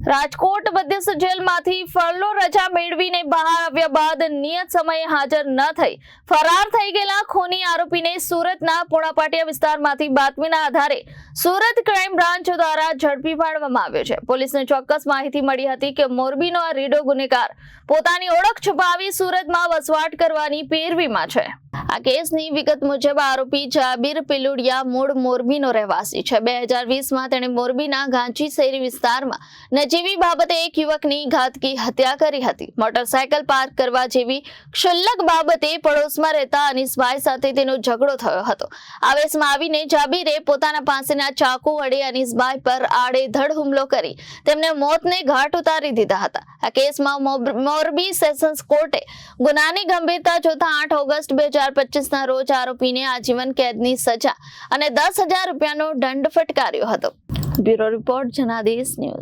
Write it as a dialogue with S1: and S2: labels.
S1: રાજકોટ મધ્યસ્થ જેલમાંથી ફરલો રજા મેળવીને બહાર આવ્યા બાદ નિયત સમયે હાજર ન થઈ ફરાર થઈ ગયેલા ખૂની આરોપીને સુરતના પોણાપાટિયા વિસ્તારમાંથી બાતમીના આધારે સુરત ક્રાઇમ બ્રાન્ચ દ્વારા ઝડપી પાડવામાં આવ્યો છે। પોલીસને ચોક્કસ માહિતી મળી હતી કે મોરબીનો આ રીડો ગુનેગાર પોતાની ઓળખ છુપાવી સુરતમાં વસવાટ કરવાની પેરવીમાં છે। આ કેસની વિગત મુજબ આરોપી જાબીર પિલુડિયા મૂળ મોરબીનો રહેવાસી છે। 2020માં તેણે મોરબીના ગાંચી શેરી વિસ્તારમાં નજીવી બાબતે એક યુવકની ઘાતકી હત્યા કરી હતી। મોટરસાયકલ પાર્ક કરવા જેવી ક્ષુલ્લક બાબતે પડોશમાં રહેતા અનીસભાઈ સાથે તેનો ઝઘડો થયો હતો। આવેશમાં આવીને જાબીરે પોતાના પાસેના ચાકુ વડે અનીસભાઈ પર આડેધડ હુમલો કરી તેમને મોતને ઘાટ ઉતારી દીધા હતા। આ કેસમાં મોરબી સેશન્સ કોર્ટે ગુનાની ગંભીરતા જોતા 8 ઓગસ્ટ 2025ના રોજ આરોપીને આજીવન કેદની સજા અને 10,000 રૂપિયાનો દંડ ફટકાર્યો હતો। Bureau report Janadesh news.